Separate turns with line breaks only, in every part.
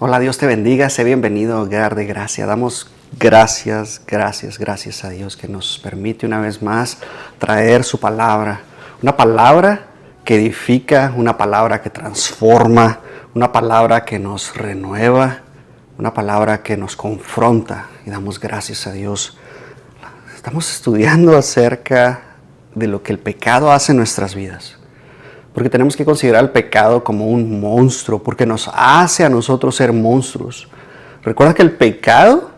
Hola, Dios te bendiga, sé bienvenido a Hogar de Gracia. Damos gracias a Dios que nos permite una vez más traer su palabra. Una palabra que edifica, una palabra que transforma, una palabra que nos renueva, una palabra que nos confronta. Y damos gracias a Dios. Estamos estudiando acerca de lo que el pecado hace en nuestras vidas. Porque tenemos que considerar el pecado como un monstruo, porque nos hace a nosotros ser monstruos. Recuerda que el pecado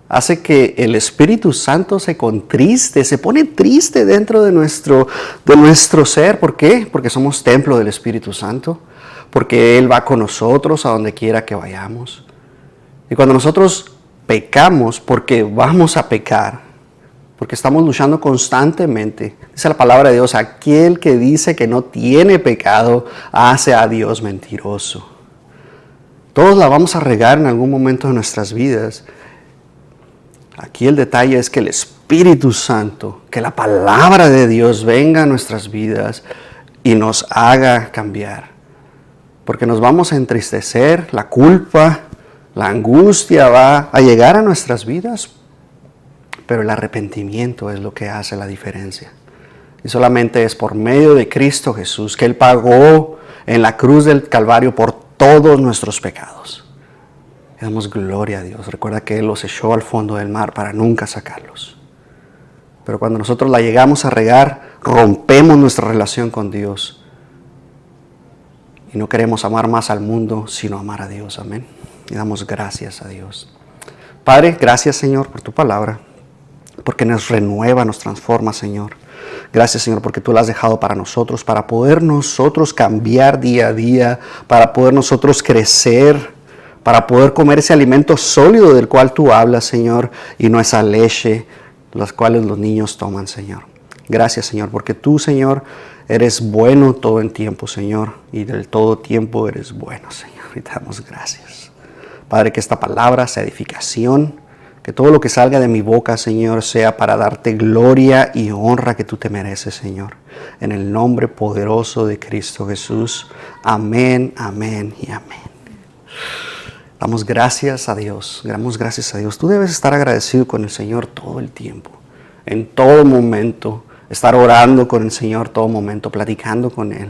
hace que el Espíritu Santo se contriste, se pone triste dentro de nuestro ser. ¿Por qué? Porque somos templo del Espíritu Santo, porque Él va con nosotros a donde quiera que vayamos. Y cuando nosotros pecamos, porque vamos a pecar, porque estamos luchando constantemente. Dice la palabra de Dios, aquel que dice que no tiene pecado, hace a Dios mentiroso. Todos la vamos a regar en algún momento de nuestras vidas. Aquí el detalle es que el Espíritu Santo, que la palabra de Dios venga a nuestras vidas y nos haga cambiar. Porque nos vamos a entristecer, la culpa, la angustia va a llegar a nuestras vidas. Pero el arrepentimiento es lo que hace la diferencia. Y solamente es por medio de Cristo Jesús que Él pagó en la cruz del Calvario por todos nuestros pecados. Y damos gloria a Dios. Recuerda que Él los echó al fondo del mar para nunca sacarlos. Pero cuando nosotros la llegamos a regar, rompemos nuestra relación con Dios. Y no queremos amar más al mundo, sino amar a Dios. Amén. Y damos gracias a Dios. Padre, gracias Señor por tu palabra. Porque nos renueva, nos transforma, Señor. Gracias, Señor, porque tú la has dejado para nosotros, para poder nosotros cambiar día a día, para poder nosotros crecer, para poder comer ese alimento sólido del cual tú hablas, Señor, y no esa leche, las cuales los niños toman, Señor. Gracias, Señor, porque tú, Señor, eres bueno todo el tiempo, Señor, y del todo tiempo eres bueno, Señor. Y te damos gracias. Padre, que esta palabra sea edificación, que todo lo que salga de mi boca, Señor, sea para darte gloria y honra que tú te mereces, Señor. En el nombre poderoso de Cristo Jesús. Amén, amén y amén. Damos gracias a Dios. Damos gracias a Dios. Tú debes estar agradecido con el Señor todo el tiempo. En todo momento. Estar orando con el Señor todo momento. Platicando con Él.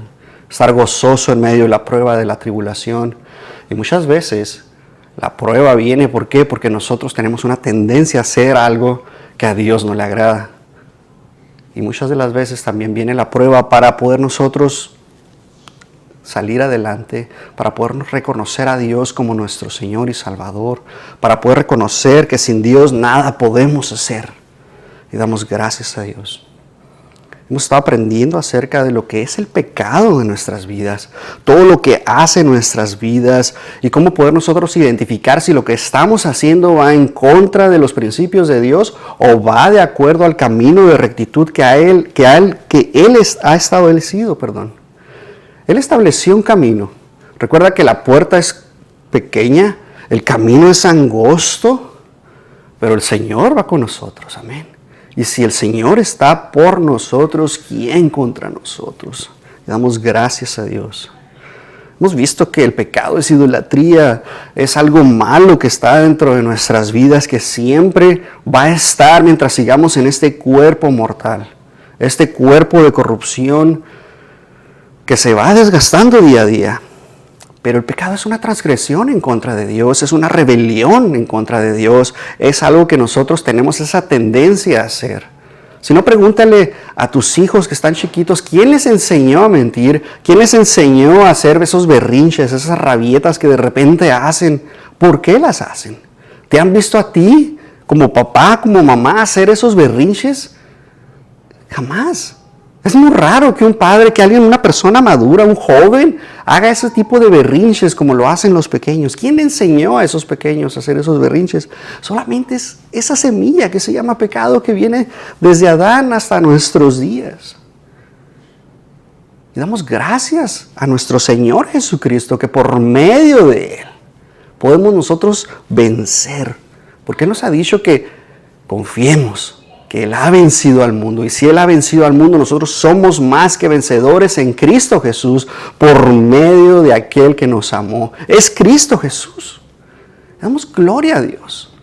Estar gozoso en medio de la prueba, de la tribulación. Y muchas veces la prueba viene, ¿por qué? Porque nosotros tenemos una tendencia a hacer algo que a Dios no le agrada. Y muchas de las veces también viene la prueba para poder nosotros salir adelante, para poder reconocer a Dios como nuestro Señor y Salvador, para poder reconocer que sin Dios nada podemos hacer. Y damos gracias a Dios. Hemos estado aprendiendo acerca de lo que es el pecado en nuestras vidas, todo lo que hace en nuestras vidas y cómo poder nosotros identificar si lo que estamos haciendo va en contra de los principios de Dios o va de acuerdo al camino de rectitud que Él ha establecido. Él estableció un camino. Recuerda que la puerta es pequeña, el camino es angosto, pero el Señor va con nosotros. Amén. Y si el Señor está por nosotros, ¿quién contra nosotros? Le damos gracias a Dios. Hemos visto que el pecado es idolatría, es algo malo que está dentro de nuestras vidas, que siempre va a estar mientras sigamos en este cuerpo mortal, este cuerpo de corrupción que se va desgastando día a día. Pero el pecado es una transgresión en contra de Dios, es una rebelión en contra de Dios, es algo que nosotros tenemos esa tendencia a hacer. Si no, pregúntale a tus hijos que están chiquitos, ¿quién les enseñó a mentir? ¿Quién les enseñó a hacer esos berrinches, esas rabietas que de repente hacen? ¿Por qué las hacen? ¿Te han visto a ti, como papá, como mamá, hacer esos berrinches? Jamás. Es muy raro que un padre, que alguien, una persona madura, un joven, haga ese tipo de berrinches como lo hacen los pequeños. ¿Quién le enseñó a esos pequeños a hacer esos berrinches? Solamente es esa semilla que se llama pecado que viene desde Adán hasta nuestros días. Y damos gracias a nuestro Señor Jesucristo que por medio de Él podemos nosotros vencer. Porque Él nos ha dicho que confiemos, que Él ha vencido al mundo. Y si Él ha vencido al mundo, nosotros somos más que vencedores en Cristo Jesús por medio de aquel que nos amó. Es Cristo Jesús. Damos gloria a Dios.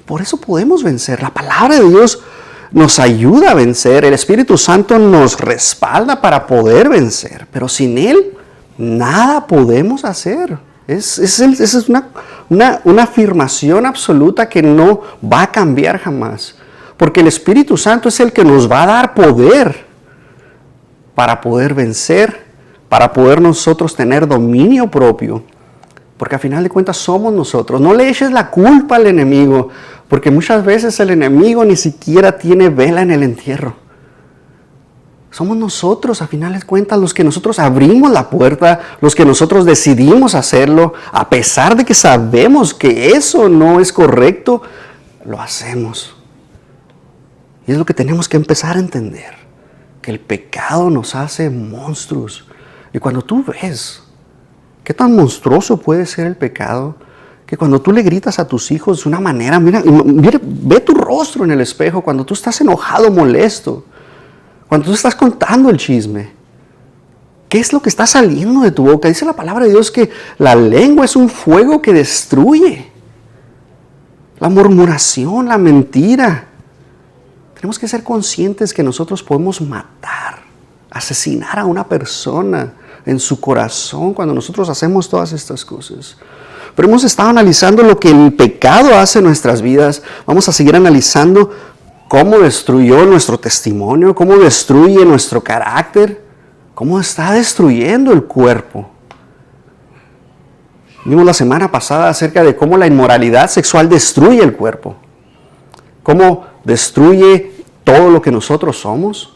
Por eso podemos vencer. La palabra de Dios nos ayuda a vencer. El Espíritu Santo nos respalda para poder vencer. Pero sin Él, nada podemos hacer. Esa es una afirmación absoluta que no va a cambiar jamás. Porque el Espíritu Santo es el que nos va a dar poder para poder vencer, para poder nosotros tener dominio propio. Porque a final de cuentas somos nosotros. No le eches la culpa al enemigo, porque muchas veces el enemigo ni siquiera tiene vela en el entierro. Somos nosotros, a final de cuentas, los que nosotros abrimos la puerta, los que nosotros decidimos hacerlo, a pesar de que sabemos que eso no es correcto, lo hacemos. Y es lo que tenemos que empezar a entender, que el pecado nos hace monstruos. Y cuando tú ves qué tan monstruoso puede ser el pecado, que cuando tú le gritas a tus hijos de una manera, mira, ve tu rostro en el espejo cuando tú estás enojado, molesto, cuando tú estás contando el chisme, ¿qué es lo que está saliendo de tu boca? Dice la palabra de Dios que la lengua es un fuego que destruye. La murmuración, la mentira. Tenemos que ser conscientes que nosotros podemos matar, asesinar a una persona en su corazón cuando nosotros hacemos todas estas cosas. Pero hemos estado analizando lo que el pecado hace en nuestras vidas. Vamos a seguir analizando cómo destruyó nuestro testimonio, cómo destruye nuestro carácter, cómo está destruyendo el cuerpo. Vimos la semana pasada acerca de cómo la inmoralidad sexual destruye el cuerpo, cómo destruye todo lo que nosotros somos.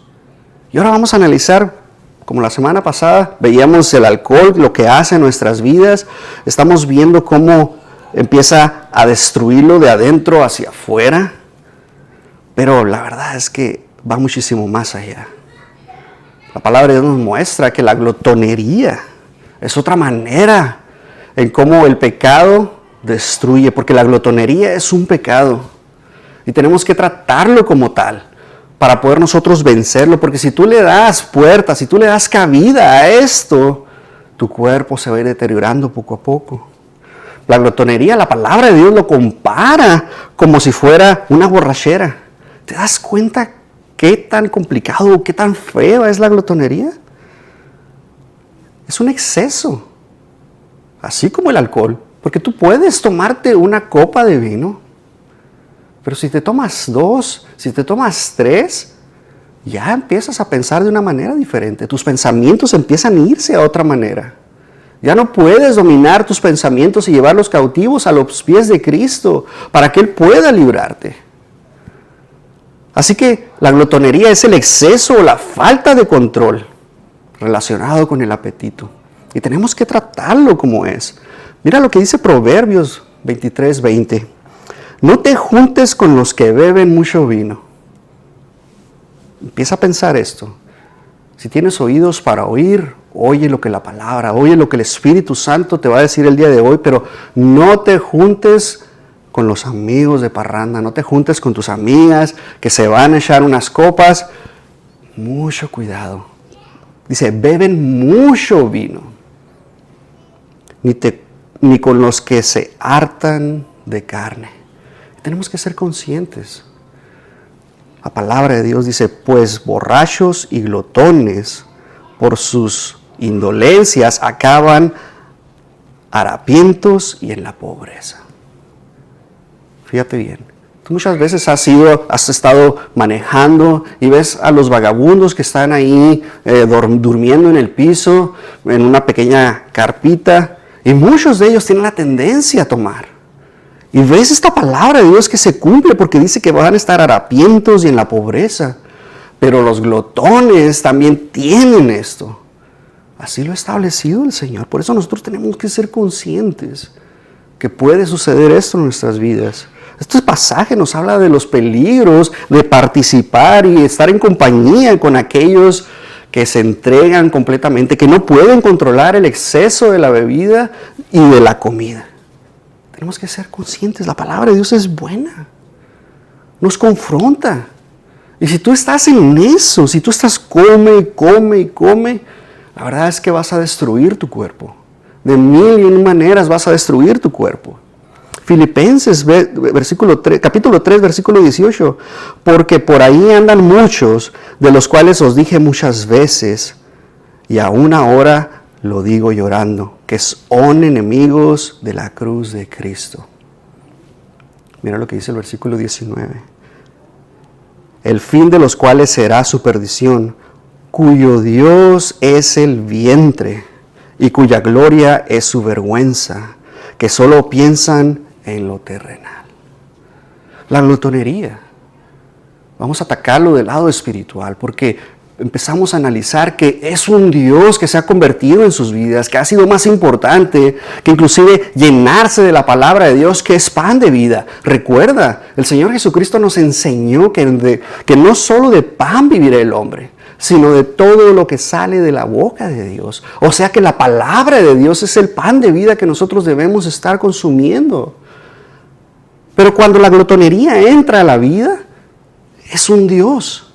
Y ahora vamos a analizar, como la semana pasada, veíamos el alcohol, lo que hace en nuestras vidas. Estamos viendo cómo empieza a destruirlo de adentro hacia afuera. Pero la verdad es que va muchísimo más allá. La palabra de Dios nos muestra que la glotonería es otra manera en cómo el pecado destruye, porque la glotonería es un pecado y tenemos que tratarlo como tal para poder nosotros vencerlo, porque si tú le das puerta, si tú le das cabida a esto, tu cuerpo se va a ir deteriorando poco a poco. La glotonería, la palabra de Dios lo compara como si fuera una borrachera. ¿Te das cuenta qué tan complicado, qué tan fea es la glotonería? Es un exceso, así como el alcohol, porque tú puedes tomarte una copa de vino, pero si te tomas 2, si te tomas 3, ya empiezas a pensar de una manera diferente. Tus pensamientos empiezan a irse a otra manera. Ya no puedes dominar tus pensamientos y llevarlos cautivos a los pies de Cristo para que Él pueda librarte. Así que la glotonería es el exceso o la falta de control relacionado con el apetito. Y tenemos que tratarlo como es. Mira lo que dice Proverbios 23:20. No te juntes con los que beben mucho vino. Empieza a pensar esto. Si tienes oídos para oír, oye lo que la palabra, oye lo que el Espíritu Santo te va a decir el día de hoy, pero no te juntes con los amigos de parranda, no te juntes con tus amigas que se van a echar unas copas. Mucho cuidado. Dice, beben mucho vino. Ni con los que se hartan de carne. Tenemos que ser conscientes. La palabra de Dios dice, pues borrachos y glotones por sus indolencias acaban harapientos y en la pobreza. Fíjate bien. Tú muchas veces has estado manejando y ves a los vagabundos que están ahí durmiendo en el piso, en una pequeña carpita, y muchos de ellos tienen la tendencia a tomar. Y ves esta palabra de Dios que se cumple porque dice que van a estar harapientos y en la pobreza. Pero los glotones también tienen esto. Así lo ha establecido el Señor. Por eso nosotros tenemos que ser conscientes que puede suceder esto en nuestras vidas. Este pasaje nos habla de los peligros de participar y estar en compañía con aquellos que se entregan completamente, que no pueden controlar el exceso de la bebida y de la comida. Tenemos que ser conscientes, la palabra de Dios es buena, nos confronta. Y si tú estás en eso, si tú estás come, la verdad es que vas a destruir tu cuerpo. De 1000 y 1 maneras vas a destruir tu cuerpo. Filipenses capítulo 3, versículo 18. Porque por ahí andan muchos, de los cuales os dije muchas veces, y aún ahora lo digo llorando, que son enemigos de la cruz de Cristo. Mira lo que dice el versículo 19. El fin de los cuales será su perdición, cuyo Dios es el vientre y cuya gloria es su vergüenza, que solo piensan en lo terrenal. La glotonería. Vamos a atacarlo del lado espiritual, porque empezamos a analizar que es un Dios que se ha convertido en sus vidas, que ha sido más importante que inclusive llenarse de la palabra de Dios, que es pan de vida. Recuerda, el Señor Jesucristo nos enseñó que no solo de pan vivirá el hombre, sino de todo lo que sale de la boca de Dios. O sea que la palabra de Dios es el pan de vida que nosotros debemos estar consumiendo. Pero cuando la glotonería entra a la vida, es un Dios.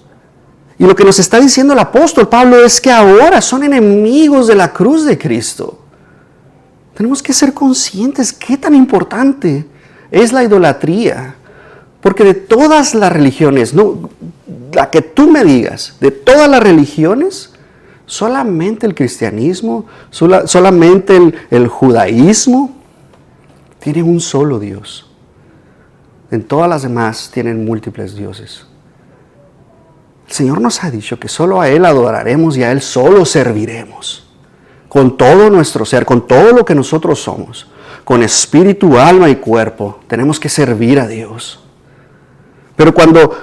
Y lo que nos está diciendo el apóstol Pablo es que ahora son enemigos de la cruz de Cristo. Tenemos que ser conscientes qué tan importante es la idolatría. Porque de todas las religiones, no, la que tú me digas, de todas las religiones, solamente el cristianismo, solamente el judaísmo tiene un solo Dios. En todas las demás tienen múltiples dioses. El Señor nos ha dicho que solo a Él adoraremos y a Él solo serviremos. Con todo nuestro ser, con todo lo que nosotros somos, con espíritu, alma y cuerpo, tenemos que servir a Dios. Pero cuando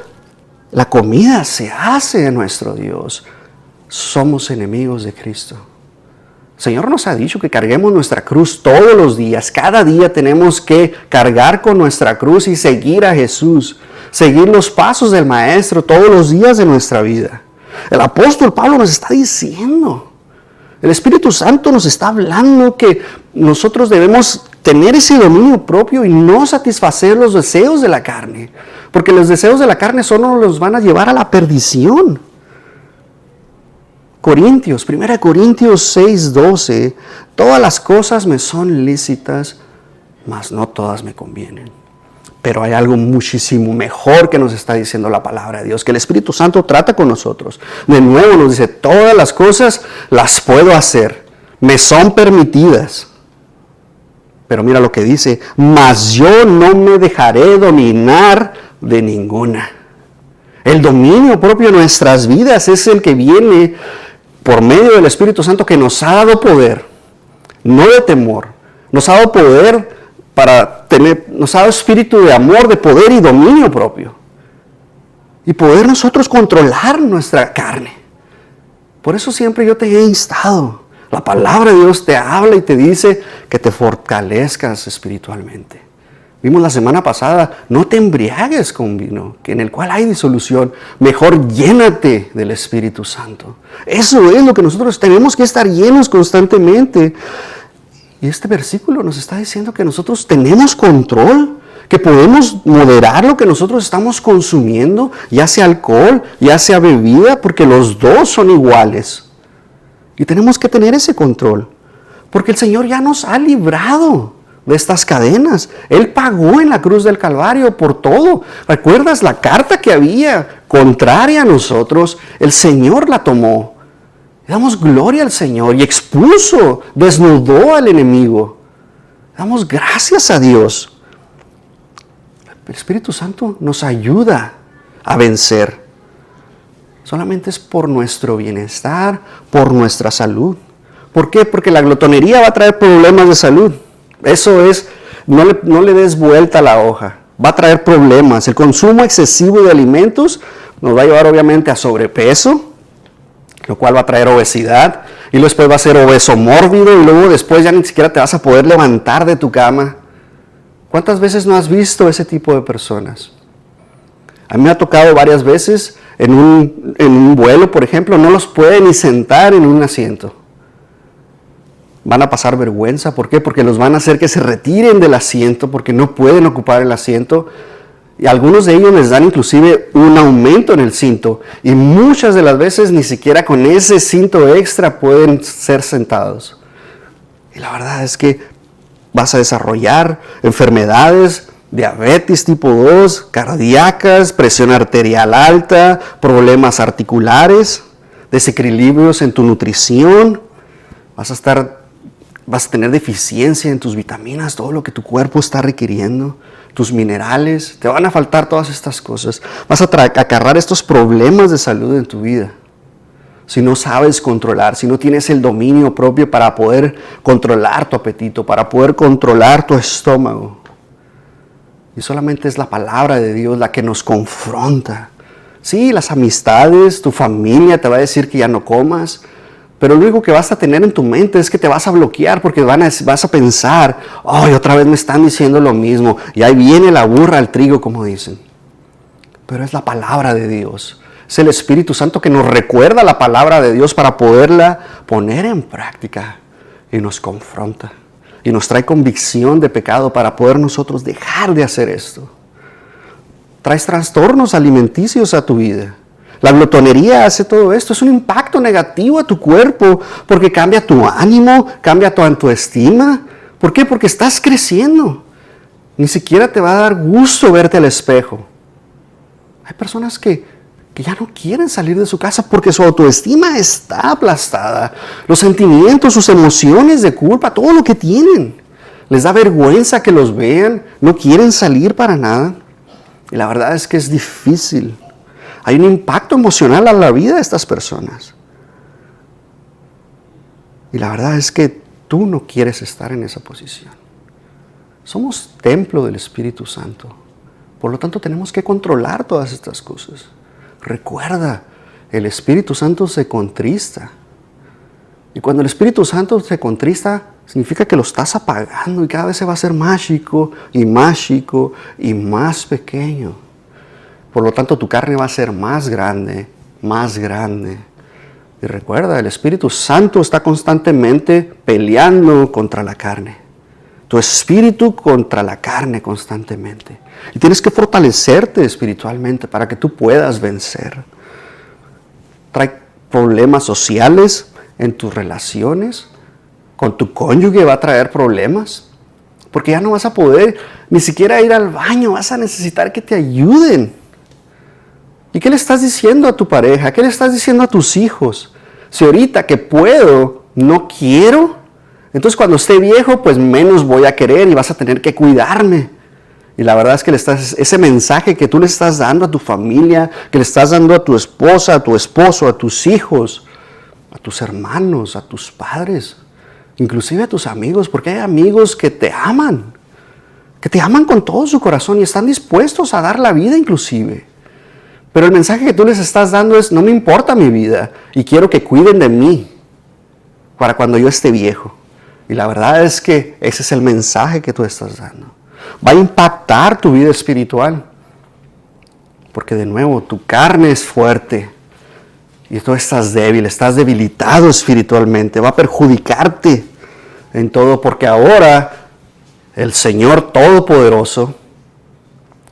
la comida se hace de nuestro Dios, somos enemigos de Cristo. El Señor nos ha dicho que carguemos nuestra cruz todos los días. Cada día tenemos que cargar con nuestra cruz y seguir a Jesús. Seguir los pasos del Maestro todos los días de nuestra vida. El apóstol Pablo nos está diciendo, el Espíritu Santo nos está hablando que nosotros debemos tener ese dominio propio y no satisfacer los deseos de la carne. Porque los deseos de la carne solo los van a llevar a la perdición. 1 Corintios 6:12, todas las cosas me son lícitas, mas no todas me convienen. Pero hay algo muchísimo mejor que nos está diciendo la palabra de Dios, que el Espíritu Santo trata con nosotros. De nuevo nos dice, todas las cosas las puedo hacer, me son permitidas. Pero mira lo que dice, mas yo no me dejaré dominar de ninguna. El dominio propio de nuestras vidas es el que viene por medio del Espíritu Santo, que nos ha dado poder, no de temor, nos ha dado poder nos ha dado espíritu de amor, de poder y dominio propio. Y poder nosotros controlar nuestra carne. Por eso siempre yo te he instado. La palabra de Dios te habla y te dice que te fortalezcas espiritualmente. Vimos la semana pasada, no te embriagues con vino, en el cual hay disolución. Mejor llénate del Espíritu Santo. Eso es lo que nosotros tenemos que estar llenos constantemente. Y este versículo nos está diciendo que nosotros tenemos control, que podemos moderar lo que nosotros estamos consumiendo, ya sea alcohol, ya sea bebida, porque los dos son iguales. Y tenemos que tener ese control, porque el Señor ya nos ha librado de estas cadenas. Él pagó en la cruz del Calvario por todo. ¿Recuerdas la carta que había contraria a nosotros? El Señor la tomó. Damos gloria al Señor y expuso, desnudó al enemigo. Damos gracias a Dios. El Espíritu Santo nos ayuda a vencer. Solamente es por nuestro bienestar, por nuestra salud. ¿Por qué? Porque la glotonería va a traer problemas de salud. Eso es, no le des vuelta a la hoja. Va a traer problemas. El consumo excesivo de alimentos nos va a llevar obviamente a sobrepeso, lo cual va a traer obesidad, y después va a ser obeso mórbido, y luego después ya ni siquiera te vas a poder levantar de tu cama. ¿Cuántas veces no has visto ese tipo de personas? A mí me ha tocado varias veces en un vuelo, por ejemplo, no los pueden ni sentar en un asiento. Van a pasar vergüenza. ¿Por qué? Porque los van a hacer que se retiren del asiento, porque no pueden ocupar el asiento. Y a algunos de ellos les dan inclusive un aumento en el cinto. Y muchas de las veces ni siquiera con ese cinto extra pueden ser sentados. Y la verdad es que vas a desarrollar enfermedades, diabetes tipo 2, cardíacas, presión arterial alta, problemas articulares, desequilibrios en tu nutrición. Vas a tener deficiencia en tus vitaminas, todo lo que tu cuerpo está requiriendo, tus minerales. Te van a faltar todas estas cosas. Vas a acarrear estos problemas de salud en tu vida. Si no sabes controlar, si no tienes el dominio propio para poder controlar tu apetito, para poder controlar tu estómago. Y solamente es la palabra de Dios la que nos confronta. Sí, las amistades, tu familia te va a decir que ya no comas, pero lo único que vas a tener en tu mente es que te vas a bloquear porque vas a pensar, ¡ay, otra vez me están diciendo lo mismo! Y ahí viene la burra al trigo, como dicen. Pero es la palabra de Dios. Es el Espíritu Santo que nos recuerda la palabra de Dios para poderla poner en práctica y nos confronta. Y nos trae convicción de pecado para poder nosotros dejar de hacer esto. Traes trastornos alimenticios a tu vida. La glotonería hace todo esto. Es un impacto negativo a tu cuerpo porque cambia tu ánimo, cambia tu autoestima. ¿Por qué? Porque estás creciendo. Ni siquiera te va a dar gusto verte al espejo. Hay personas que ya no quieren salir de su casa porque su autoestima está aplastada. Los sentimientos, sus emociones de culpa, todo lo que tienen. Les da vergüenza que los vean, no quieren salir para nada. Y la verdad es que es difícil. Hay un impacto emocional a la vida de estas personas. Y la verdad es que tú no quieres estar en esa posición. Somos templo del Espíritu Santo. Por lo tanto, tenemos que controlar todas estas cosas. Recuerda, el Espíritu Santo se contrista. Y cuando el Espíritu Santo se contrista, significa que lo estás apagando y cada vez se va a hacer más chico y más chico y más pequeño. Por lo tanto, tu carne va a ser más grande, más grande. Y recuerda, el Espíritu Santo está constantemente peleando contra la carne. Tu espíritu contra la carne constantemente. Y tienes que fortalecerte espiritualmente para que tú puedas vencer. Trae problemas sociales en tus relaciones. Con tu cónyuge va a traer problemas. Porque ya no vas a poder ni siquiera ir al baño. Vas a necesitar que te ayuden. ¿Y qué le estás diciendo a tu pareja? ¿Qué le estás diciendo a tus hijos? Si ahorita que puedo, no quiero, entonces cuando esté viejo, pues menos voy a querer y vas a tener que cuidarme. Y la verdad es que ese mensaje que tú le estás dando a tu familia, que le estás dando a tu esposa, a tu esposo, a tus hijos, a tus hermanos, a tus padres, inclusive a tus amigos, porque hay amigos que te aman con todo su corazón y están dispuestos a dar la vida inclusive. Pero el mensaje que tú les estás dando es, no me importa mi vida y quiero que cuiden de mí para cuando yo esté viejo. Y la verdad es que ese es el mensaje que tú estás dando. Va a impactar tu vida espiritual. Porque de nuevo, tu carne es fuerte y tú estás débil, estás debilitado espiritualmente. Va a perjudicarte en todo porque ahora el Señor Todopoderoso,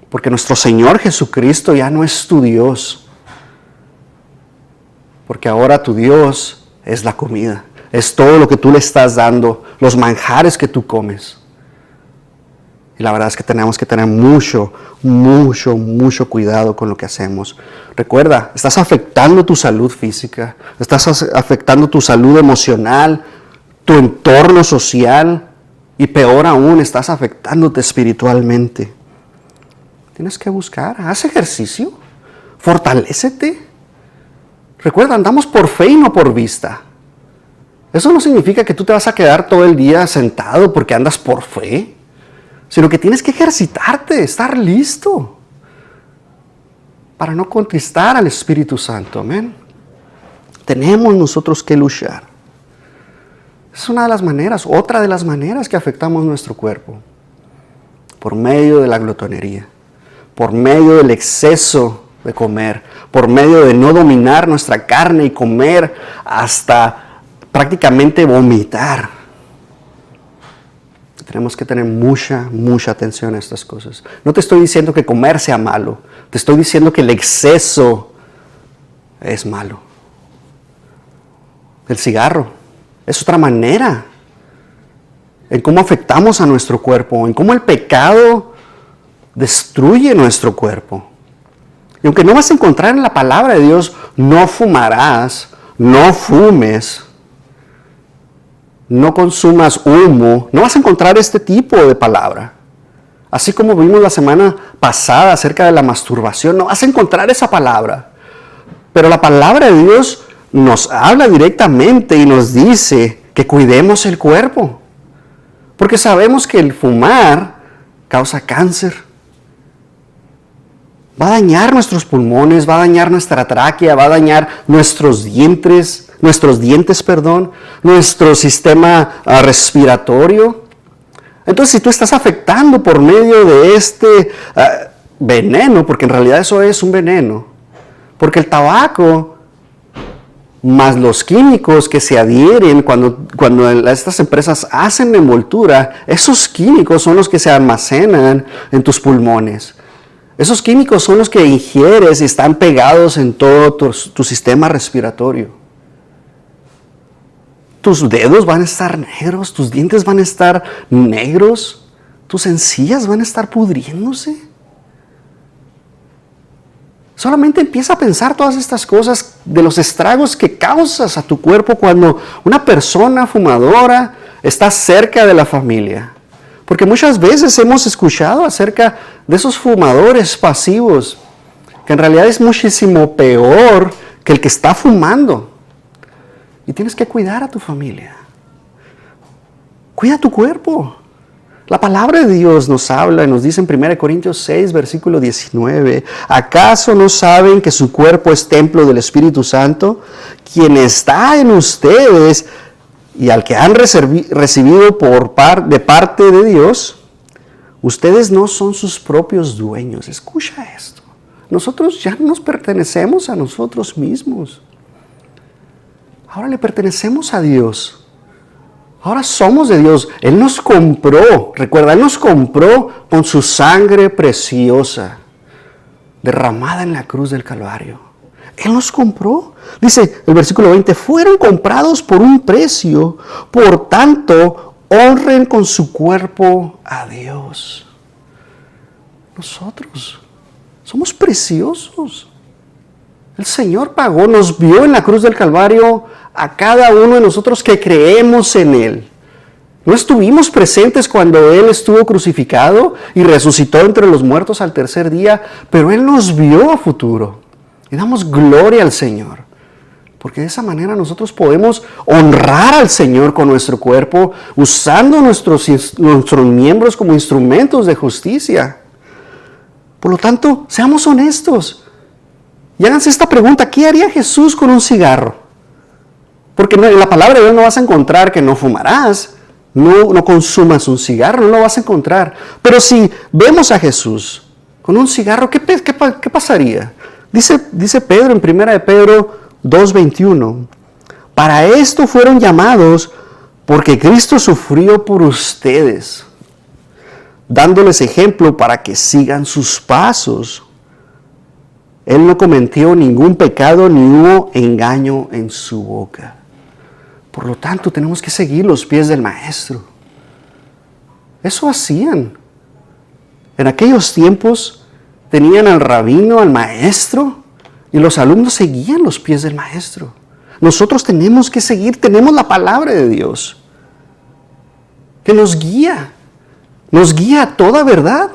porque nuestro Señor Jesucristo ya no es tu Dios. Porque ahora tu Dios es la comida. Es todo lo que tú le estás dando, los manjares que tú comes. Y la verdad es que tenemos que tener mucho cuidado con lo que hacemos. Recuerda, estás afectando tu salud física, estás afectando tu salud emocional, tu entorno social y peor aún, estás afectándote espiritualmente. Tienes que buscar, haz ejercicio, fortalécete. Recuerda, andamos por fe y no por vista. Eso no significa que tú te vas a quedar todo el día sentado porque andas por fe, sino que tienes que ejercitarte, estar listo para no contristar al Espíritu Santo. Amén. Tenemos nosotros que luchar. Es una de las maneras, otra de las maneras que afectamos nuestro cuerpo, por medio de la glotonería, por medio del exceso de comer, por medio de no dominar nuestra carne y comer hasta prácticamente vomitar. Tenemos que tener mucha atención a estas cosas. No te estoy diciendo que comer sea malo. Te estoy diciendo que el exceso es malo. El cigarro es otra manera en cómo afectamos a nuestro cuerpo, en cómo el pecado destruye nuestro cuerpo. Y aunque no vas a encontrar en la palabra de Dios, no fumarás, no fumes, no consumas humo, no vas a encontrar este tipo de palabra. Así como vimos la semana pasada acerca de la masturbación, no vas a encontrar esa palabra. Pero la palabra de Dios nos habla directamente y nos dice que cuidemos el cuerpo. Porque sabemos que el fumar causa cáncer. Va a dañar nuestros pulmones, va a dañar nuestra tráquea, va a dañar nuestro sistema respiratorio. Entonces, si tú estás afectando por medio de este veneno, porque en realidad eso es un veneno, porque el tabaco, más los químicos que se adhieren cuando estas empresas hacen la envoltura, esos químicos son los que se almacenan en tus pulmones. Esos químicos son los que ingieres y están pegados en todo tu sistema respiratorio. Tus dedos van a estar negros, tus dientes van a estar negros, tus encías van a estar pudriéndose. Solamente empieza a pensar todas estas cosas de los estragos que causas a tu cuerpo cuando una persona fumadora está cerca de la familia. Porque muchas veces hemos escuchado acerca de esos fumadores pasivos, que en realidad es muchísimo peor que el que está fumando. Y tienes que cuidar a tu familia. Cuida tu cuerpo. La palabra de Dios nos habla y nos dice en 1 Corintios 6, versículo 19, ¿acaso no saben que su cuerpo es templo del Espíritu Santo, quien está en ustedes y al que han recibido de parte de Dios? Ustedes no son sus propios dueños. Escucha esto. Nosotros ya no nos pertenecemos a nosotros mismos. Ahora le pertenecemos a Dios. Ahora somos de Dios. Él nos compró. Recuerda, Él nos compró con su sangre preciosa, derramada en la cruz del Calvario. Él nos compró. Dice el versículo 20, fueron comprados por un precio. Por tanto, honren con su cuerpo a Dios. Nosotros somos preciosos. El Señor pagó, nos vio en la cruz del Calvario a cada uno de nosotros que creemos en Él. No estuvimos presentes cuando Él estuvo crucificado y resucitó entre los muertos al tercer día, pero Él nos vio a futuro. Y damos gloria al Señor. Porque de esa manera nosotros podemos honrar al Señor con nuestro cuerpo, usando nuestros miembros como instrumentos de justicia. Por lo tanto, seamos honestos. Y háganse esta pregunta, ¿qué haría Jesús con un cigarro? Porque en la palabra de Dios no vas a encontrar que no fumarás, no consumas un cigarro, no lo vas a encontrar. Pero si vemos a Jesús con un cigarro, ¿qué pasaría? Dice Pedro en 1 de Pedro 2:21, para esto fueron llamados porque Cristo sufrió por ustedes, dándoles ejemplo para que sigan sus pasos. Él no cometió ningún pecado ni hubo engaño en su boca. Por lo tanto, tenemos que seguir los pies del Maestro. Eso hacían. En aquellos tiempos tenían al rabino, al maestro, y los alumnos seguían los pies del Maestro. Nosotros tenemos que seguir, tenemos la palabra de Dios, que nos guía a toda verdad,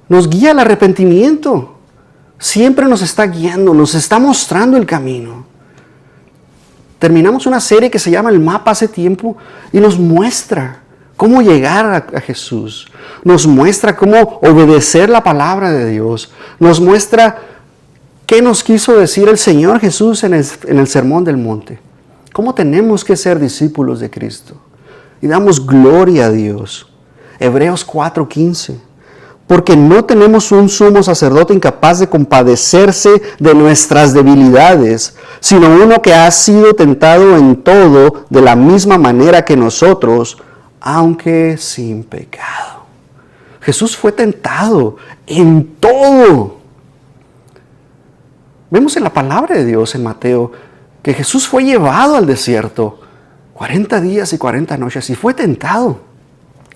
nos guía al arrepentimiento. Siempre nos está guiando, nos está mostrando el camino. Terminamos una serie que se llama El Mapa hace tiempo y nos muestra cómo llegar a Jesús. Nos muestra cómo obedecer la palabra de Dios. Nos muestra qué nos quiso decir el Señor Jesús en el Sermón del Monte. Cómo tenemos que ser discípulos de Cristo. Y damos gloria a Dios. Hebreos 4:15. Porque no tenemos un sumo sacerdote incapaz de compadecerse de nuestras debilidades, sino uno que ha sido tentado en todo de la misma manera que nosotros, aunque sin pecado. Jesús fue tentado en todo. Vemos en la palabra de Dios en Mateo que Jesús fue llevado al desierto 40 días y 40 noches y fue tentado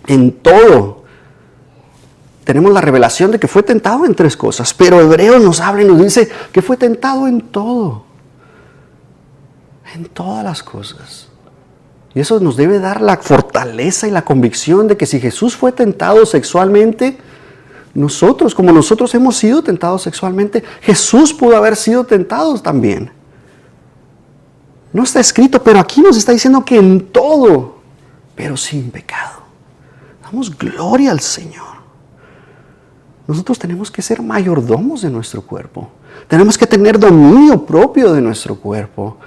en todo. Tenemos la revelación de que fue tentado en 3 cosas, pero Hebreos nos habla y nos dice que fue tentado en todo. En todas las cosas. Y eso nos debe dar la fortaleza y la convicción de que si Jesús fue tentado sexualmente, nosotros, como nosotros hemos sido tentados sexualmente, Jesús pudo haber sido tentado también. No está escrito, pero aquí nos está diciendo que en todo, pero sin pecado. Damos gloria al Señor. Nosotros tenemos que ser mayordomos de nuestro cuerpo. Tenemos que tener dominio propio de nuestro cuerpo.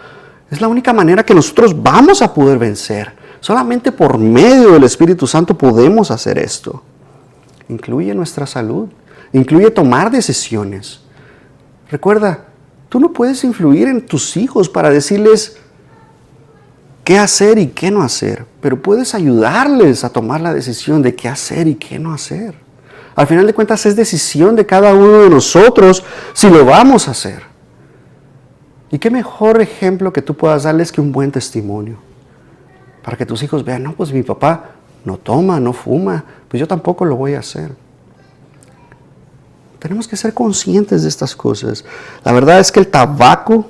Es la única manera que nosotros vamos a poder vencer. Solamente por medio del Espíritu Santo podemos hacer esto. Incluye nuestra salud. Incluye tomar decisiones. Recuerda, tú no puedes influir en tus hijos para decirles qué hacer y qué no hacer. Pero puedes ayudarles a tomar la decisión de qué hacer y qué no hacer. Al final de cuentas es decisión de cada uno de nosotros si lo vamos a hacer. ¿Y qué mejor ejemplo que tú puedas darles que un buen testimonio? Para que tus hijos vean, no, pues mi papá no toma, no fuma, pues yo tampoco lo voy a hacer. Tenemos que ser conscientes de estas cosas. La verdad es que el tabaco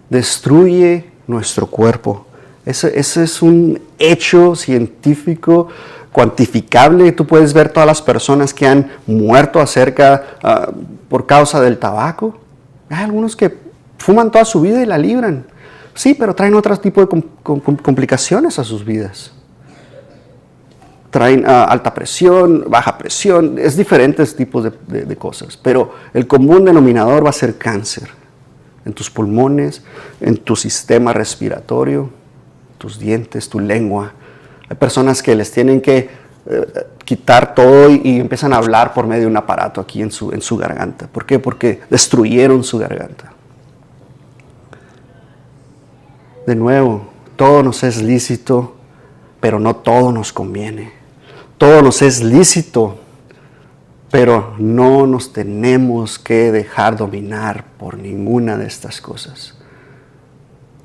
destruye nuestro cuerpo. Ese es un hecho científico cuantificable. Tú puedes ver todas las personas que han muerto por causa del tabaco. Hay algunos que fuman toda su vida y la libran. Sí, pero traen otro tipo de complicaciones a sus vidas. Traen alta presión, baja presión, es diferentes tipos de cosas. Pero el común denominador va a ser cáncer en tus pulmones, en tu sistema respiratorio, tus dientes, tu lengua. Hay personas que les tienen que quitar todo y empiezan a hablar por medio de un aparato aquí en su garganta. ¿Por qué? Porque destruyeron su garganta. De nuevo, todo nos es lícito, pero no todo nos conviene. Todo nos es lícito, pero no nos tenemos que dejar dominar por ninguna de estas cosas.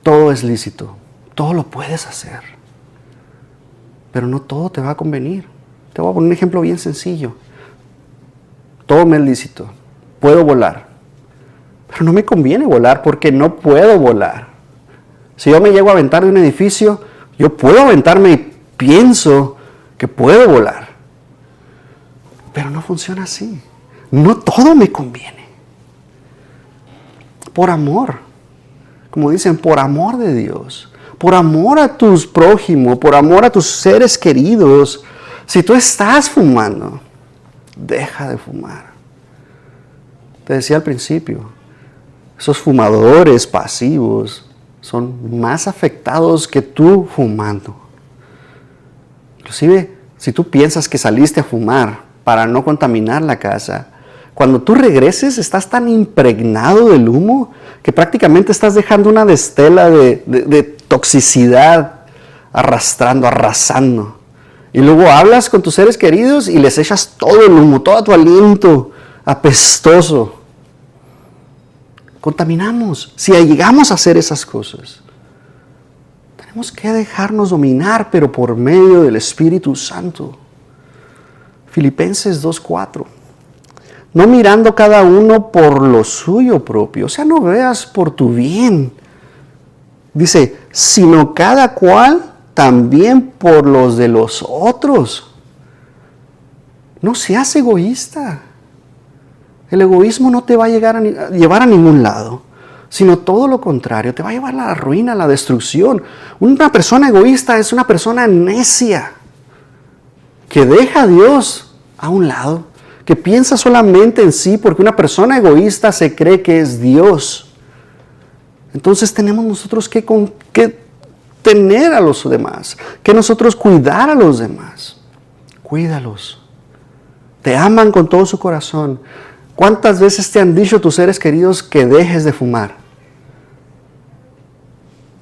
Todo es lícito, todo lo puedes hacer, pero no todo te va a convenir. Te voy a poner un ejemplo bien sencillo. Todo me es lícito, puedo volar, pero no me conviene volar porque no puedo volar. Si yo me llego a aventar de un edificio, yo puedo aventarme y pienso que puedo volar. Pero no funciona así. No todo me conviene. Por amor. Como dicen, por amor de Dios. Por amor a tus prójimos, por amor a tus seres queridos. Si tú estás fumando, deja de fumar. Te decía al principio, esos fumadores pasivos son más afectados que tú fumando. Inclusive, si tú piensas que saliste a fumar para no contaminar la casa, cuando tú regreses estás tan impregnado del humo que prácticamente estás dejando una estela de toxicidad arrasando. Y luego hablas con tus seres queridos y les echas todo el humo, todo tu aliento apestoso. Contaminamos si llegamos a hacer esas cosas. Tenemos que dejarnos dominar, pero por medio del Espíritu Santo. Filipenses 2:4. No mirando cada uno por lo suyo propio, o sea, no veas por tu bien. Dice, sino cada cual también por los de los otros. No seas egoísta. El egoísmo no te va a llevar a ningún lado, sino todo lo contrario, te va a llevar a la ruina, a la destrucción. Una persona egoísta es una persona necia, que deja a Dios a un lado, que piensa solamente en sí, porque una persona egoísta se cree que es Dios. Entonces tenemos nosotros que tener a los demás, que nosotros cuidar a los demás. Cuídalos. Te aman con todo su corazón. ¿Cuántas veces te han dicho tus seres queridos que dejes de fumar?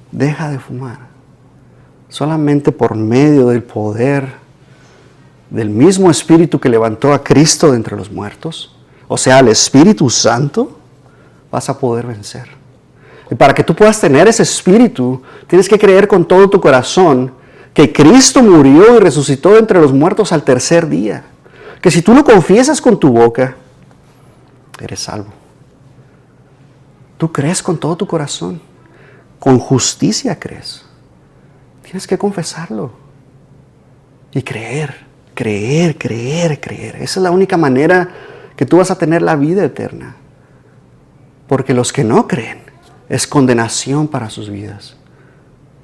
Deja de fumar. Solamente por medio del poder del mismo Espíritu que levantó a Cristo de entre los muertos, o sea, el Espíritu Santo, vas a poder vencer. Y para que tú puedas tener ese espíritu, tienes que creer con todo tu corazón que Cristo murió y resucitó de entre los muertos al tercer día. Que si tú lo confiesas con tu boca, eres salvo. Tú crees con todo tu corazón. Con justicia crees. Tienes que confesarlo. Y creer. Esa es la única manera que tú vas a tener la vida eterna. Porque los que no creen es condenación para sus vidas.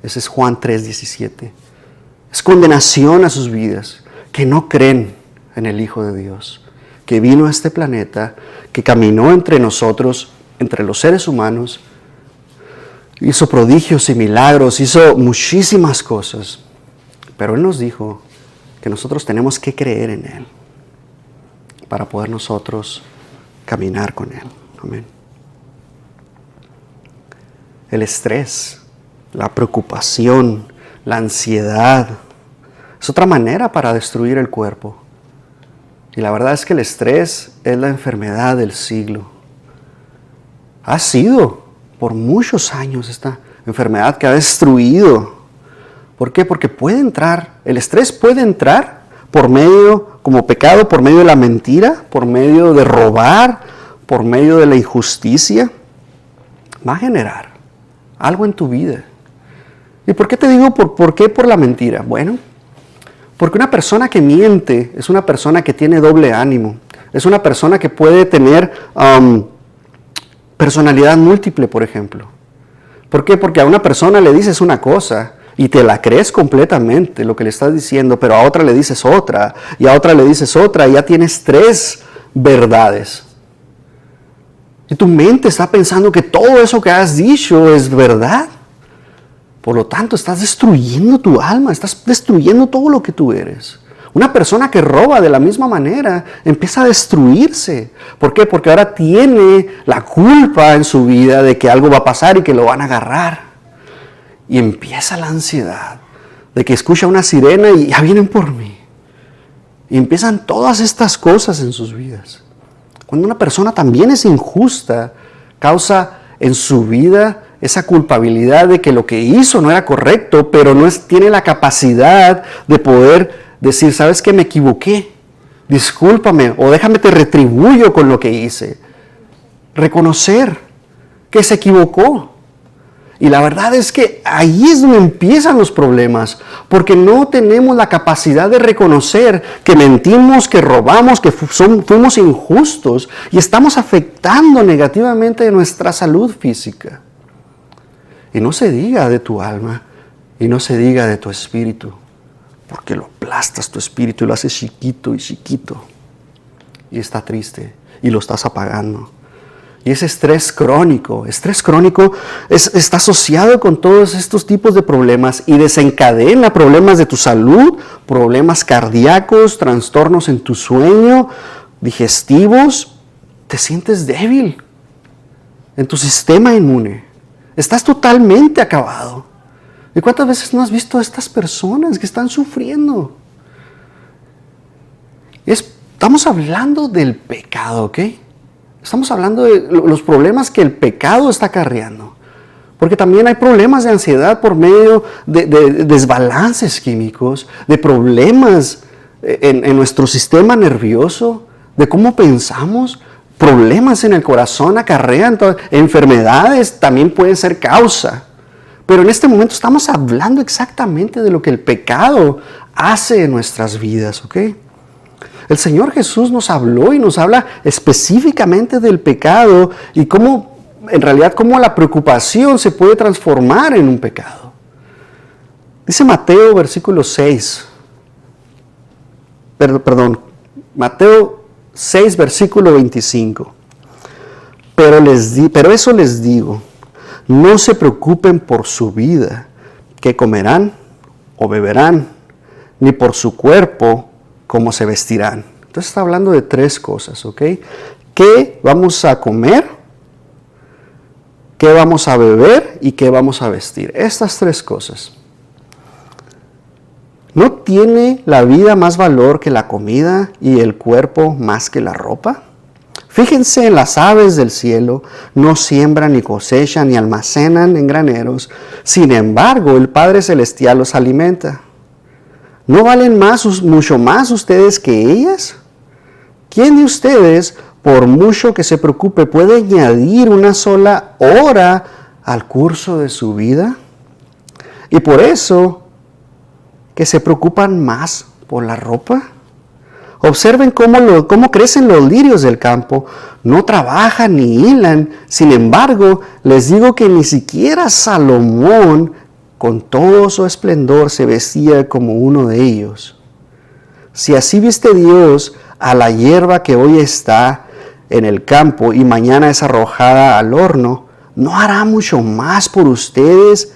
Ese es Juan 3:17. Es condenación a sus vidas que no creen en el Hijo de Dios, que vino a este planeta, que caminó entre nosotros, entre los seres humanos, hizo prodigios y milagros, hizo muchísimas cosas. Pero Él nos dijo que nosotros tenemos que creer en Él para poder nosotros caminar con Él. Amén. El estrés, la preocupación, la ansiedad, es otra manera para destruir el cuerpo. Y la verdad es que el estrés es la enfermedad del siglo. Ha sido por muchos años esta enfermedad que ha destruido. ¿Por qué? Porque el estrés puede entrar por medio, como pecado, por medio de la mentira, por medio de robar, por medio de la injusticia. Va a generar algo en tu vida. ¿Y por qué te digo por qué por la mentira? Bueno, porque una persona que miente es una persona que tiene doble ánimo. Es una persona que puede tener personalidad múltiple, por ejemplo. ¿Por qué? Porque a una persona le dices una cosa y te la crees completamente lo que le estás diciendo, pero a otra le dices otra, y a otra le dices otra, y ya tienes 3 verdades. Y tu mente está pensando que todo eso que has dicho es verdad. Por lo tanto, estás destruyendo tu alma, estás destruyendo todo lo que tú eres. Una persona que roba de la misma manera empieza a destruirse. ¿Por qué? Porque ahora tiene la culpa en su vida de que algo va a pasar y que lo van a agarrar. Y empieza la ansiedad de que escucha una sirena y ya vienen por mí. Y empiezan todas estas cosas en sus vidas. Cuando una persona también es injusta, causa en su vida esa culpabilidad de que lo que hizo no era correcto, pero tiene la capacidad de poder decir, ¿sabes qué? Me equivoqué, discúlpame, o déjame te retribuyo con lo que hice. Reconocer que se equivocó. Y la verdad es que ahí es donde empiezan los problemas, porque no tenemos la capacidad de reconocer que mentimos, que robamos, que fuimos injustos y estamos afectando negativamente nuestra salud física. Y no se diga de tu alma, y no se diga de tu espíritu, porque lo aplastas tu espíritu y lo haces chiquito y chiquito. Y está triste, y lo estás apagando. Y ese estrés crónico está asociado con todos estos tipos de problemas y desencadena problemas de tu salud, problemas cardíacos, trastornos en tu sueño, digestivos. Te sientes débil en tu sistema inmune. Estás totalmente acabado. ¿Y cuántas veces no has visto a estas personas que están sufriendo? Estamos hablando del pecado, ¿ok? Estamos hablando de los problemas que el pecado está acarreando. Porque también hay problemas de ansiedad por medio de desbalances químicos, de problemas en nuestro sistema nervioso, de cómo pensamos, problemas en el corazón acarrean, enfermedades también pueden ser causa. Pero en este momento estamos hablando exactamente de lo que el pecado hace en nuestras vidas, ¿ok? El Señor Jesús nos habló y nos habla específicamente del pecado y cómo, en realidad, cómo la preocupación se puede transformar en un pecado. Dice Mateo, versículo 6. Mateo 6, versículo 25. Pero eso les digo, no se preocupen por su vida, qué comerán o beberán, ni por su cuerpo, cómo se vestirán. Entonces está hablando de 3 cosas, ¿ok? ¿Qué vamos a comer? ¿Qué vamos a beber? ¿Y qué vamos a vestir? Estas 3 cosas. ¿No tiene la vida más valor que la comida y el cuerpo más que la ropa? Fíjense en las aves del cielo, no siembran ni cosechan ni almacenan en graneros. Sin embargo, el Padre Celestial los alimenta. ¿No valen mucho más ustedes que ellas? ¿Quién de ustedes, por mucho que se preocupe, puede añadir una sola hora al curso de su vida? Y por eso, que se preocupan más por la ropa. Observen cómo crecen los lirios del campo. No trabajan ni hilan. Sin embargo, les digo que ni siquiera Salomón, con todo su esplendor, se vestía como uno de ellos. Si así viste Dios a la hierba que hoy está en el campo y mañana es arrojada al horno, ¿no hará mucho más por ustedes,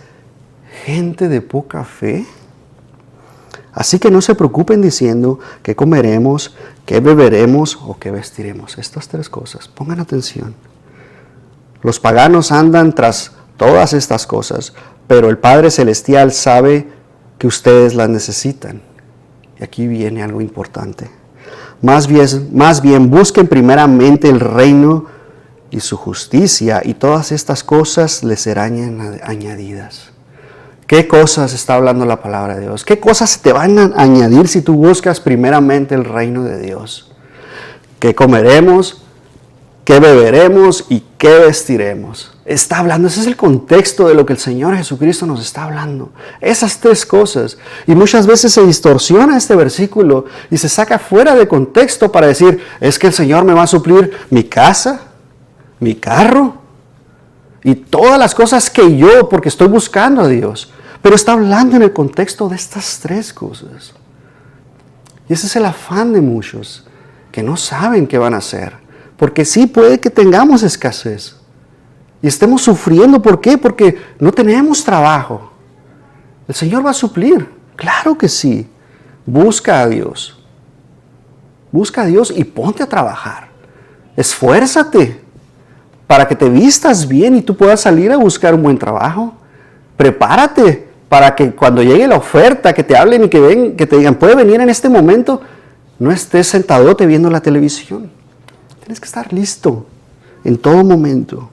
gente de poca fe? Así que no se preocupen diciendo qué comeremos, qué beberemos o qué vestiremos. Estas tres cosas, pongan atención. Los paganos andan tras todas estas cosas, pero el Padre Celestial sabe que ustedes las necesitan. Y aquí viene algo importante. Más bien busquen primeramente el reino y su justicia, y todas estas cosas les serán añadidas. ¿Qué cosas está hablando la palabra de Dios? ¿Qué cosas te van a añadir si tú buscas primeramente el reino de Dios? ¿Qué comeremos? ¿Qué beberemos? ¿Y qué vestiremos? Está hablando, ese es el contexto de lo que el Señor Jesucristo nos está hablando. Esas tres cosas. Y muchas veces se distorsiona este versículo y se saca fuera de contexto para decir, es que el Señor me va a suplir mi casa, mi carro y todas las cosas que yo, porque estoy buscando a Dios. Pero está hablando en el contexto de estas tres cosas. Y ese es el afán de muchos, que no saben qué van a hacer. Porque sí, puede que tengamos escasez. Y estemos sufriendo. ¿Por qué? Porque no tenemos trabajo. El Señor va a suplir. Claro que sí. Busca a Dios. Busca a Dios y ponte a trabajar. Esfuérzate para que te vistas bien y tú puedas salir a buscar un buen trabajo. Prepárate para que cuando llegue la oferta, que te hablen y que te digan, puede venir en este momento, no estés sentadote viendo la televisión. Tienes que estar listo en todo momento.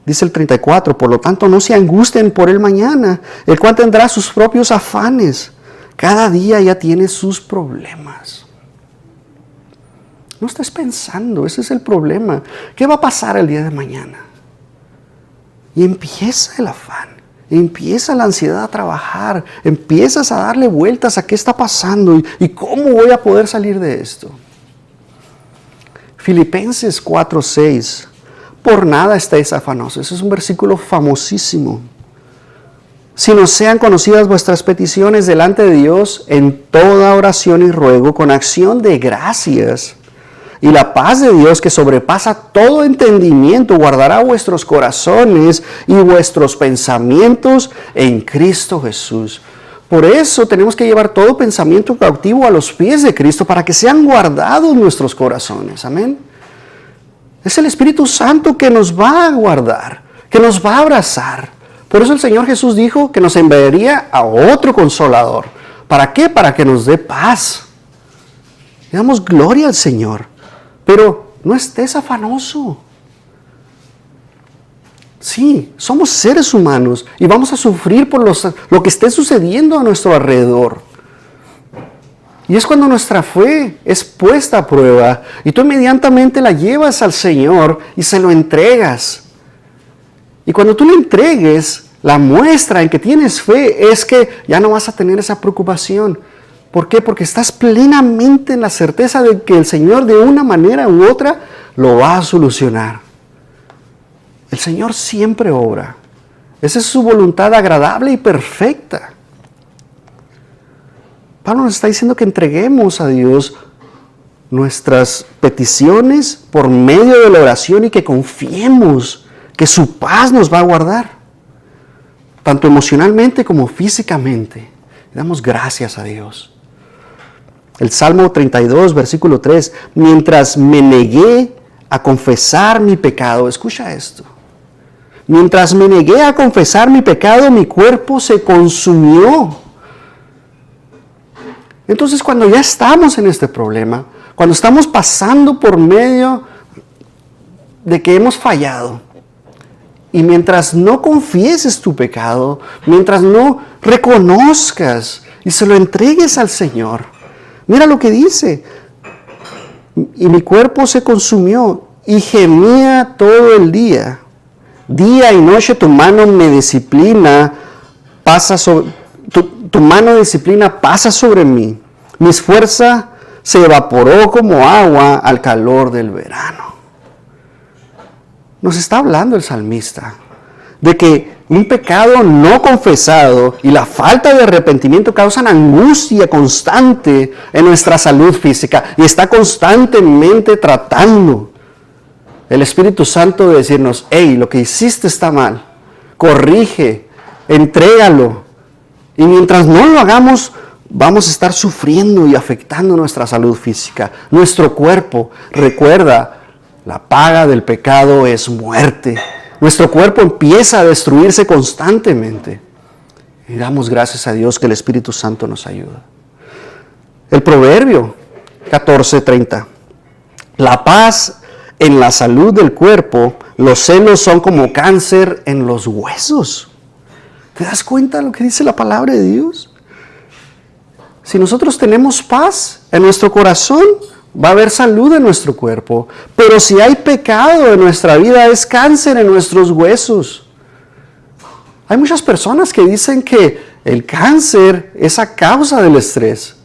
Dice el 34, por lo tanto no se angustien por el mañana, el cual tendrá sus propios afanes. Cada día ya tiene sus problemas. No estés pensando, ese es el problema. ¿Qué va a pasar el día de mañana? Y empieza el afán, empieza la ansiedad a trabajar, empiezas a darle vueltas a qué está pasando y cómo voy a poder salir de esto. Filipenses 4:6, por nada estéis afanosos. Ese es un versículo famosísimo. Sino sean conocidas vuestras peticiones delante de Dios en toda oración y ruego con acción de gracias. Y la paz de Dios, que sobrepasa todo entendimiento, guardará vuestros corazones y vuestros pensamientos en Cristo Jesús. Por eso tenemos que llevar todo pensamiento cautivo a los pies de Cristo para que sean guardados nuestros corazones. Amén. Es el Espíritu Santo que nos va a guardar, que nos va a abrazar. Por eso el Señor Jesús dijo que nos enviaría a otro consolador. ¿Para qué? Para que nos dé paz. Le damos gloria al Señor. Pero no estés afanoso. Sí, somos seres humanos y vamos a sufrir por lo que esté sucediendo a nuestro alrededor. Y es cuando nuestra fe es puesta a prueba y tú inmediatamente la llevas al Señor y se lo entregas. Y cuando tú le entregues, la muestra en que tienes fe es que ya no vas a tener esa preocupación. ¿Por qué? Porque estás plenamente en la certeza de que el Señor de una manera u otra lo va a solucionar. El Señor siempre obra. Esa es su voluntad agradable y perfecta. Pablo nos está diciendo que entreguemos a Dios nuestras peticiones por medio de la oración y que confiemos que su paz nos va a guardar, tanto emocionalmente como físicamente. Damos gracias a Dios. El Salmo 32, versículo 3, mientras me negué a confesar mi pecado, escucha esto, mientras me negué a confesar mi pecado, mi cuerpo se consumió. Entonces, cuando ya estamos en este problema, Cuando estamos pasando por medio de que hemos fallado, y mientras no confieses tu pecado, mientras no reconozcas y se lo entregues al Señor, mira lo que dice: y mi cuerpo se consumió y gemía todo el día. Día y noche tu mano me disciplina, tu mano de disciplina pasa sobre mí. Mis fuerzas se evaporó como agua al calor del verano. Nos está hablando el salmista de que un pecado no confesado y la falta de arrepentimiento causan angustia constante en nuestra salud física, y está constantemente tratando el Espíritu Santo de decirnos: hey, lo que hiciste está mal, corrige, entrégalo. Y mientras no lo hagamos, vamos a estar sufriendo y afectando nuestra salud física, nuestro cuerpo. Recuerda, la paga del pecado es muerte. Nuestro cuerpo empieza a destruirse constantemente. Y damos gracias a Dios que el Espíritu Santo nos ayuda. El Proverbio 14:30. La paz en la salud del cuerpo, los celos son como cáncer en los huesos. ¿Te das cuenta de lo que dice la palabra de Dios? Si nosotros tenemos paz en nuestro corazón, va a haber salud en nuestro cuerpo. Pero si hay pecado en nuestra vida, es cáncer en nuestros huesos. Hay muchas personas que dicen que el cáncer es a causa del estrés.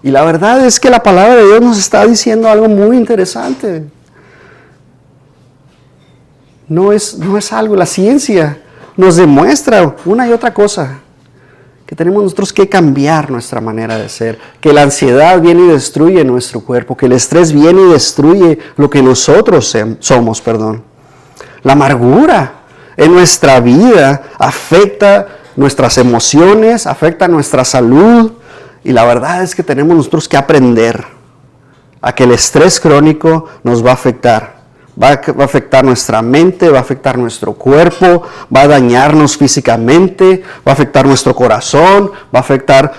Y la verdad es que la palabra de Dios nos está diciendo algo muy interesante. No es algo, la ciencia nos demuestra una y otra cosa, que tenemos nosotros que cambiar nuestra manera de ser, que la ansiedad viene y destruye nuestro cuerpo, que el estrés viene y destruye lo que nosotros somos. La amargura en nuestra vida afecta nuestras emociones, afecta nuestra salud, y la verdad es que tenemos nosotros que aprender a que el estrés crónico nos va a afectar. Va a afectar nuestra mente, va a afectar nuestro cuerpo, va a dañarnos físicamente, va a afectar nuestro corazón, va a afectar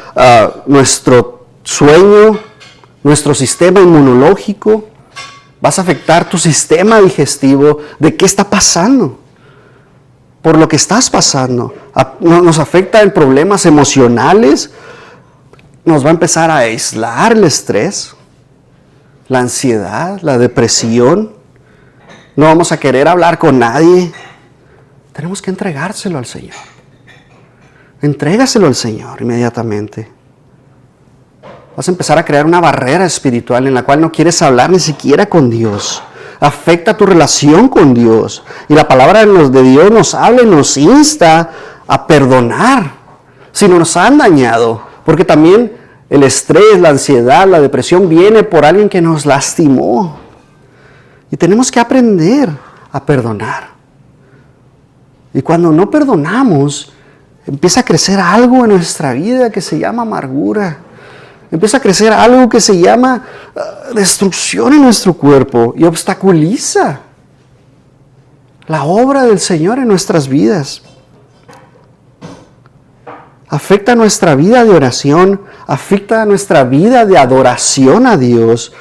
nuestro sueño, nuestro sistema inmunológico. Vas a afectar tu sistema digestivo. ¿De qué está pasando? Por lo que estás pasando. Nos afecta en problemas emocionales. Nos va a empezar a aislar el estrés, la ansiedad, la depresión. No vamos a querer hablar con nadie. Tenemos que entregárselo al Señor. Entrégaselo al Señor inmediatamente. Vas a empezar a crear una barrera espiritual en la cual no quieres hablar ni siquiera con Dios. Afecta tu relación con Dios. Y la palabra de Dios nos habla y nos insta a perdonar si nos han dañado. Porque también el estrés, la ansiedad, la depresión viene por alguien que nos lastimó. Y tenemos que aprender a perdonar. Y cuando no perdonamos, empieza a crecer algo en nuestra vida que se llama amargura. Empieza a crecer algo que se llama destrucción en nuestro cuerpo y obstaculiza la obra del Señor en nuestras vidas. Afecta nuestra vida de oración, afecta nuestra vida de adoración a Dios,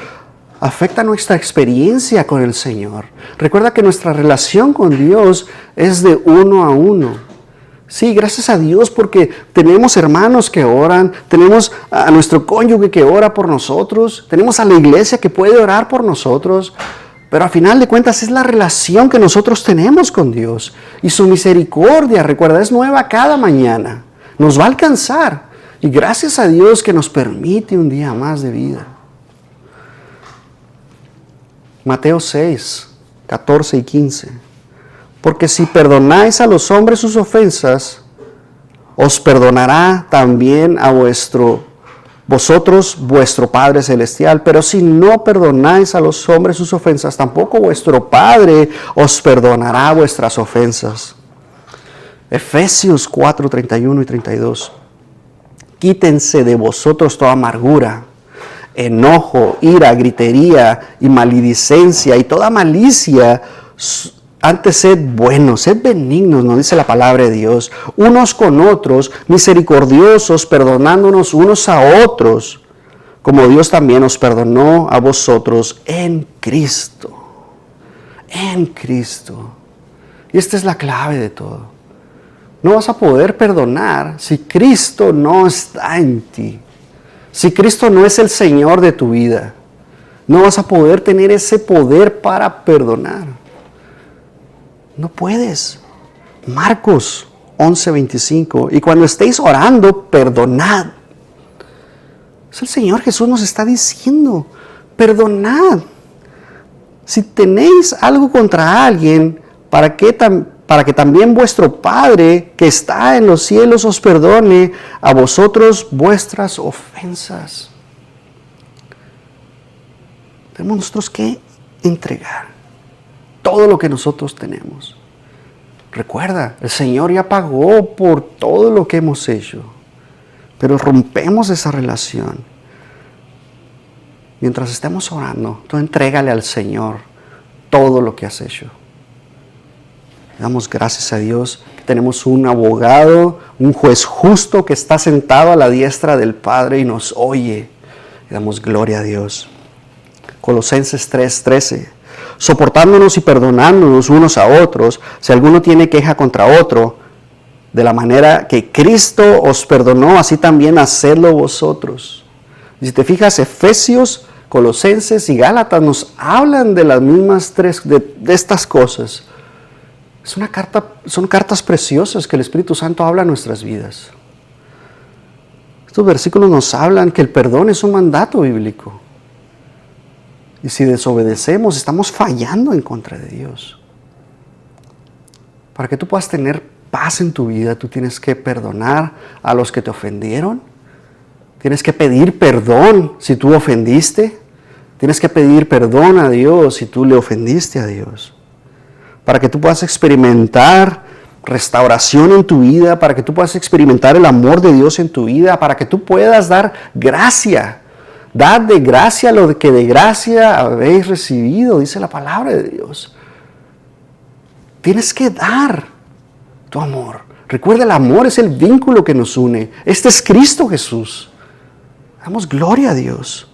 afecta nuestra experiencia con el Señor. Recuerda que nuestra relación con Dios es de uno a uno. Sí, gracias a Dios porque tenemos hermanos que oran, tenemos a nuestro cónyuge que ora por nosotros, tenemos a la iglesia que puede orar por nosotros, pero a final de cuentas es la relación que nosotros tenemos con Dios. Y su misericordia, recuerda, es nueva cada mañana. Nos va a alcanzar. Y gracias a Dios que nos permite un día más de vida. Mateo 6, 14 y 15. Porque si perdonáis a los hombres sus ofensas, os perdonará también a vosotros vuestro Padre Celestial. Pero si no perdonáis a los hombres sus ofensas, tampoco vuestro Padre os perdonará vuestras ofensas. Efesios 4, 31 y 32. Quítense de vosotros toda amargura, enojo, ira, gritería y maledicencia y toda malicia. Antes sed buenos, sed benignos, nos dice la palabra de Dios, unos con otros, misericordiosos, perdonándonos unos a otros, como Dios también os perdonó a vosotros en Cristo. En Cristo. Y esta es la clave de todo. No vas a poder perdonar si Cristo no está en ti. Si Cristo no es el Señor de tu vida. No vas a poder tener ese poder para perdonar. No puedes. Marcos 11:25. Y cuando estéis orando, perdonad. Es el Señor Jesús nos está diciendo, perdonad. Si tenéis algo contra alguien, para que también vuestro Padre que está en los cielos os perdone a vosotros vuestras ofensas. Tenemos nosotros que entregar todo lo que nosotros tenemos. Recuerda, el Señor ya pagó por todo lo que hemos hecho, pero rompemos esa relación. Mientras estemos orando, tú entrégale al Señor todo lo que has hecho. Damos gracias a Dios que tenemos un abogado, un juez justo que está sentado a la diestra del Padre y nos oye. Y damos gloria a Dios. Colosenses 3:13. Soportándonos y perdonándonos unos a otros, si alguno tiene queja contra otro, de la manera que Cristo os perdonó, así también hacedlo vosotros. Y si te fijas, Efesios, Colosenses y Gálatas nos hablan de las mismas tres, de estas cosas. Son cartas preciosas que el Espíritu Santo habla en nuestras vidas. Estos versículos nos hablan que el perdón es un mandato bíblico. Y si desobedecemos, estamos fallando en contra de Dios. Para que tú puedas tener paz en tu vida, tú tienes que perdonar a los que te ofendieron. Tienes que pedir perdón si tú ofendiste. Tienes que pedir perdón a Dios si tú le ofendiste a Dios. Para que tú puedas experimentar restauración en tu vida, para que tú puedas experimentar el amor de Dios en tu vida, para que tú puedas dar gracia. Dad de gracia lo que de gracia habéis recibido, dice la palabra de Dios. Tienes que dar tu amor. Recuerda, el amor es el vínculo que nos une. Este es Cristo Jesús. Damos gloria a Dios.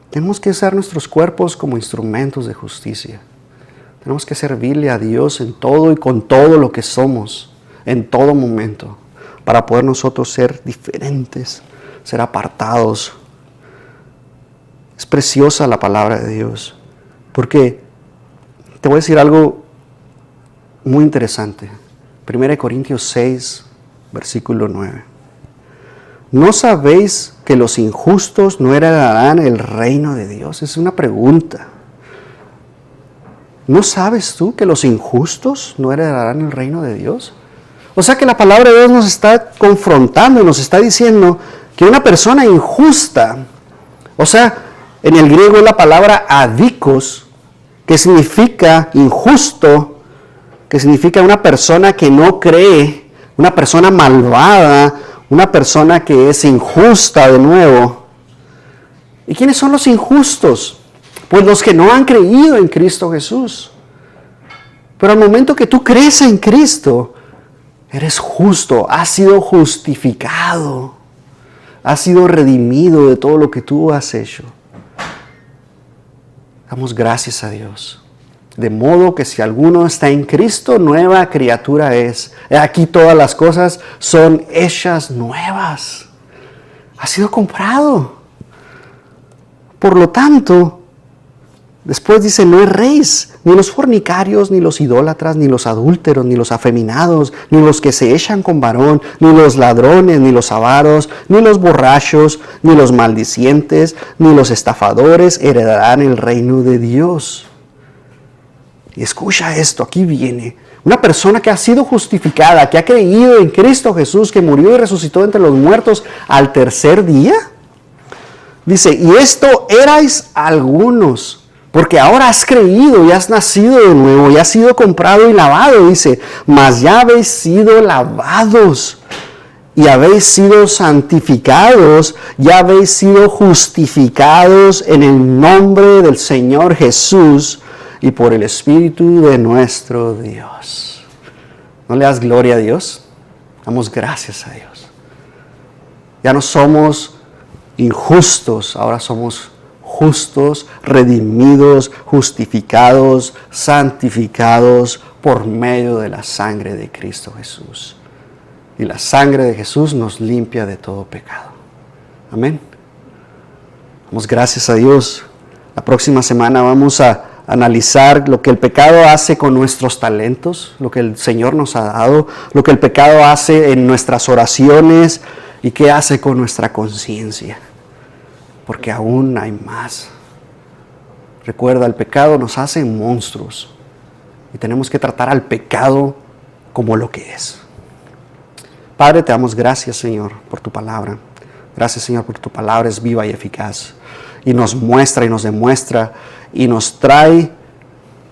Tenemos que usar nuestros cuerpos como instrumentos de justicia. Tenemos que servirle a Dios en todo y con todo lo que somos, en todo momento, para poder nosotros ser diferentes, ser apartados. Es preciosa la palabra de Dios, porque te voy a decir algo muy interesante. 1 Corintios 6, versículo 9. ¿No sabéis que los injustos no heredarán el reino de Dios? Es una pregunta. ¿No sabes tú que los injustos no heredarán el reino de Dios? O sea que la palabra de Dios nos está confrontando, nos está diciendo que una persona injusta, o sea, en el griego es la palabra adikos, que significa injusto, que significa una persona que no cree, una persona malvada, una persona que es injusta de nuevo. ¿Y quiénes son los injustos? Pues los que no han creído en Cristo Jesús. Pero al momento que tú crees en Cristo, eres justo, has sido justificado, has sido redimido de todo lo que tú has hecho. Damos gracias a Dios. De modo que si alguno está en Cristo, nueva criatura es. Aquí todas las cosas son hechas nuevas. Ha sido comprado. Por lo tanto, después dice, no erréis, ni los fornicarios, ni los idólatras, ni los adúlteros, ni los afeminados, ni los que se echan con varón, ni los ladrones, ni los avaros, ni los borrachos, ni los maldicientes, ni los estafadores heredarán el reino de Dios. Y escucha esto, aquí viene. Una persona que ha sido justificada, que ha creído en Cristo Jesús, que murió y resucitó entre los muertos al tercer día. Dice, y esto erais algunos, porque ahora has creído y has nacido de nuevo, y has sido comprado y lavado. Dice, mas ya habéis sido lavados, y habéis sido santificados, ya habéis sido justificados en el nombre del Señor Jesús, y por el Espíritu de nuestro Dios. ¿No le das gloria a Dios? Damos gracias a Dios. Ya no somos injustos, ahora somos justos, redimidos, justificados, santificados por medio de la sangre de Cristo Jesús. Y la sangre de Jesús nos limpia de todo pecado. Amén. Damos gracias a Dios. La próxima semana vamos a analizar lo que el pecado hace con nuestros talentos, lo que el Señor nos ha dado, lo que el pecado hace en nuestras oraciones y qué hace con nuestra conciencia. Porque aún hay más. Recuerda, el pecado nos hace monstruos y tenemos que tratar al pecado como lo que es. Padre, te damos gracias, Señor, por tu palabra. Gracias, Señor, porque tu palabra es viva y eficaz y nos muestra y nos demuestra y nos trae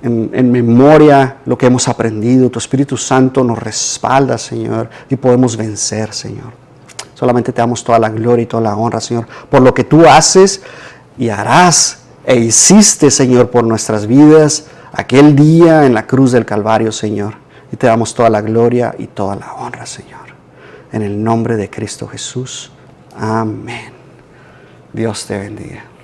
en memoria lo que hemos aprendido. Tu Espíritu Santo nos respalda, Señor, y podemos vencer, Señor. Solamente te damos toda la gloria y toda la honra, Señor, por lo que tú haces y harás e hiciste, Señor, por nuestras vidas aquel día en la cruz del Calvario, Señor. Y te damos toda la gloria y toda la honra, Señor. En el nombre de Cristo Jesús. Amén. Dios te bendiga.